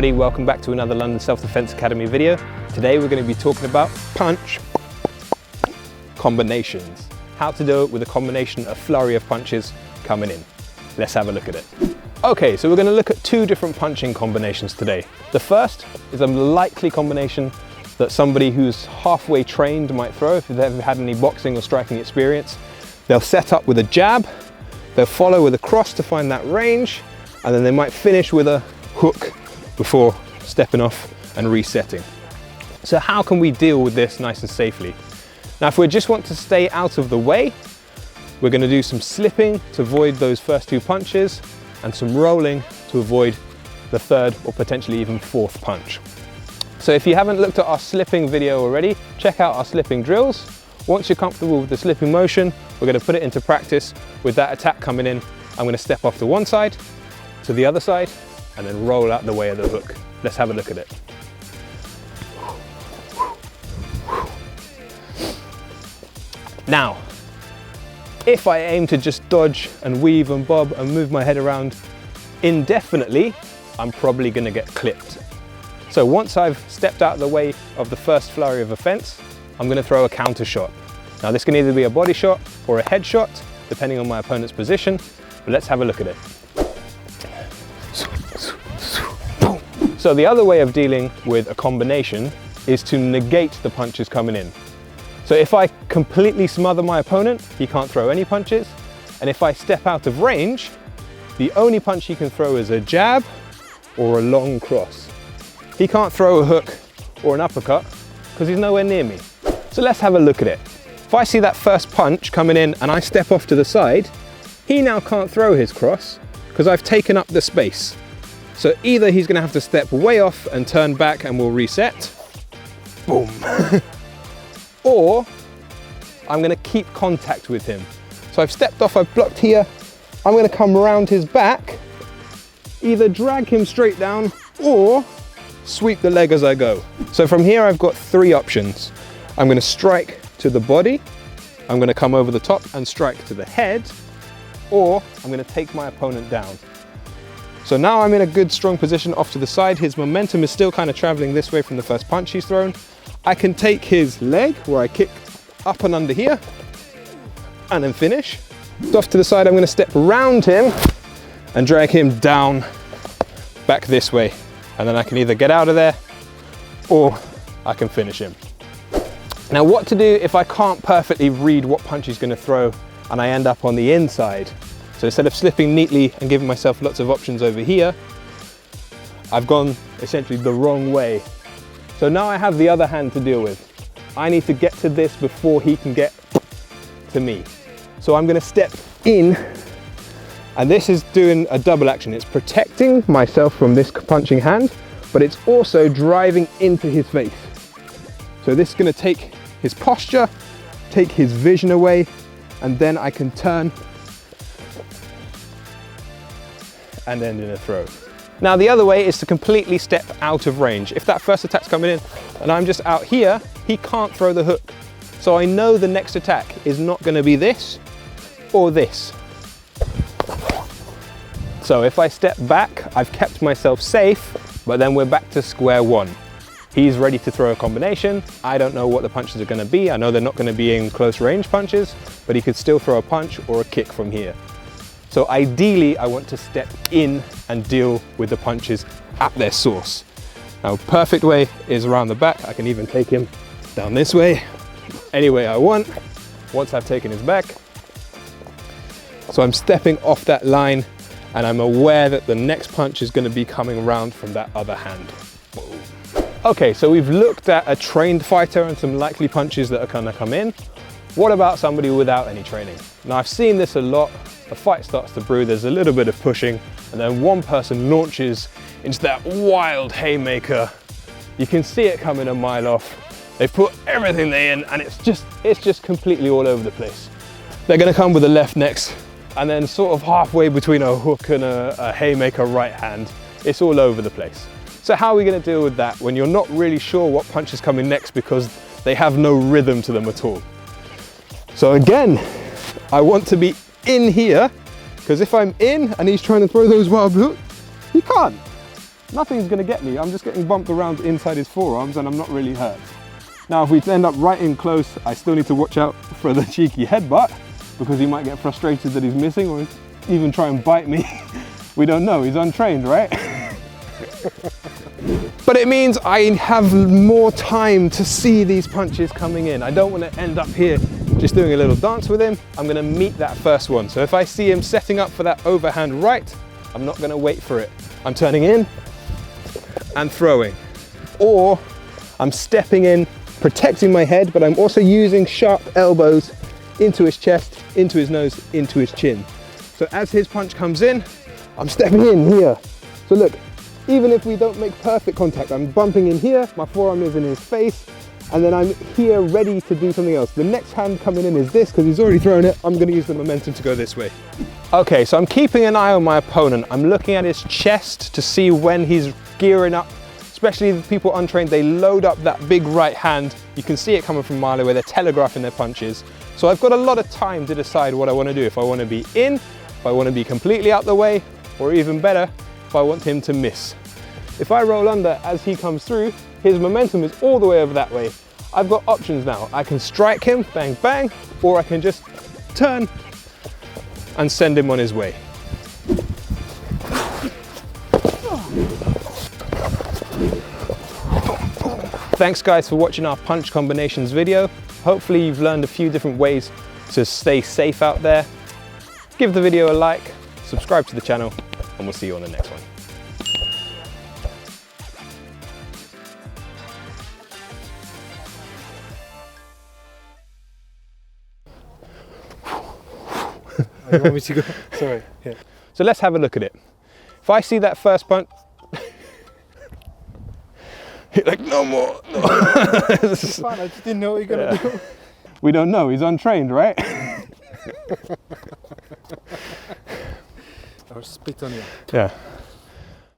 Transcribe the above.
everybody, welcome back to another London Self-Defense Academy video. Today we're going to be talking about punch combinations. How to do it with a combination of flurry of punches coming in. Let's have a look at it. Okay, so we're going to look at two different punching combinations today. The first is a likely combination that somebody who's halfway trained might throw if they've ever had any boxing or striking experience. They'll set up with a jab, they'll follow with a cross to find that range, and then they might finish with a hook before stepping off and resetting. So how can we deal with this nice and safely? Now, if we just want to stay out of the way, we're going to do some slipping to avoid those first two punches and some rolling to avoid the third or potentially even fourth punch. So if you haven't looked at our slipping video already, check out our slipping drills. Once you're comfortable with the slipping motion, we're going to put it into practice with that attack coming in. I'm going to step off to one side, to the other side, and then roll out the way of the hook. Let's have a look at it. Now, if I aim to just dodge and weave and bob and move my head around indefinitely, I'm probably going to get clipped. So once I've stepped out of the way of the first flurry of offense, I'm going to throw a counter shot. Now this can either be a body shot or a head shot, depending on my opponent's position, but let's have a look at it. So the other way of dealing with a combination is to negate the punches coming in. So if I completely smother my opponent, he can't throw any punches. And if I step out of range, the only punch he can throw is a jab or a long cross. He can't throw a hook or an uppercut because he's nowhere near me. So let's have a look at it. If I see that first punch coming in and I step off to the side, he now can't throw his cross because I've taken up the space. So either he's going to have to step way off and turn back and we'll reset, boom, or I'm going to keep contact with him. So I've stepped off, I've blocked here, I'm going to come around his back, either drag him straight down or sweep the leg as I go. So from here I've got three options. I'm going to strike to the body, I'm going to come over the top and strike to the head, or I'm going to take my opponent down. So now I'm in a good strong position off to the side. His momentum is still kind of traveling this way from the first punch he's thrown. I can take his leg where I kick up and under here and then finish. Off to the side, I'm going to step around him and drag him down back this way. And then I can either get out of there or I can finish him. Now what to do if I can't perfectly read what punch he's going to throw and I end up on the inside? So instead of slipping neatly and giving myself lots of options over here, I've gone essentially the wrong way. So now I have the other hand to deal with. I need to get to this before he can get to me. So I'm going to step in, and this is doing a double action. It's protecting myself from this punching hand, but it's also driving into his face. So this is going to take his posture, take his vision away, and then I can turn and end in a throw. Now the other way is to completely step out of range. If that first attack's coming in and I'm just out here, he can't throw the hook. So I know the next attack is not going to be this or this. So if I step back, I've kept myself safe, but then we're back to square one. He's ready to throw a combination. I don't know what the punches are going to be. I know they're not going to be in close range punches, but he could still throw a punch or a kick from here. So ideally, I want to step in and deal with the punches at their source. Now, perfect way is around the back. I can even take him down this way, any way I want, once I've taken his back. So I'm stepping off that line and I'm aware that the next punch is going to be coming around from that other hand. Okay, so we've looked at a trained fighter and some likely punches that are going to come in. What about somebody without any training? Now, I've seen this a lot. The fight starts to brew, there's a little bit of pushing, and then one person launches into that wild haymaker. You can see it coming a mile off. They put everything they in, and it's just completely all over the place. They're going to come with a left next, and then sort of halfway between a hook and a haymaker right hand, it's all over the place. So how are we going to deal with that when you're not really sure what punch is coming next because they have no rhythm to them at all? So again, I want to be in here, because if I'm in and he's trying to throw those wild hooks, he can't. nothing's gonna get me. I'm just getting bumped around inside his forearms and I'm not really hurt. Now, if we end up right in close, I still need to watch out for the cheeky headbutt because he might get frustrated that he's missing or even try and bite me. We don't know, he's untrained, right? But it means I have more time to see these punches coming in. I don't want to end up here just doing a little dance with him. I'm going to meet that first one. So if I see him setting up for that overhand right, I'm not going to wait for it. I'm turning in and throwing. Or I'm stepping in, protecting my head, but I'm also using sharp elbows into his chest, into his nose, into his chin. So as his punch comes in, I'm stepping in here. So look, even if we don't make perfect contact, I'm bumping in here, my forearm is in his face, and then I'm here ready to do something else. The next hand coming in is this, because he's already thrown it. I'm gonna use the momentum to go this way. Okay, so I'm keeping an eye on my opponent. I'm looking at his chest to see when he's gearing up. Especially the people untrained, they load up that big right hand. You can see it coming from a mile away, they're telegraphing their punches. So I've got a lot of time to decide what I wanna do. If I wanna be in, if I wanna be completely out the way, or even better, if I want him to miss. If I roll under as he comes through, his momentum is all the way over that way. I've got options now. I can strike him, bang, bang, or I can just turn and send him on his way. Thanks guys for watching our punch combinations video. Hopefully you've learned a few different ways to stay safe out there. Give the video a like, subscribe to the channel, and we'll see you on the next one. You want me to go? Sorry. Yeah. So let's have a look at it. If I see that first punch, like no more. No. It's fine, I just didn't know what you're gonna do. We don't know, he's untrained, right? I'll spit on you. Yeah.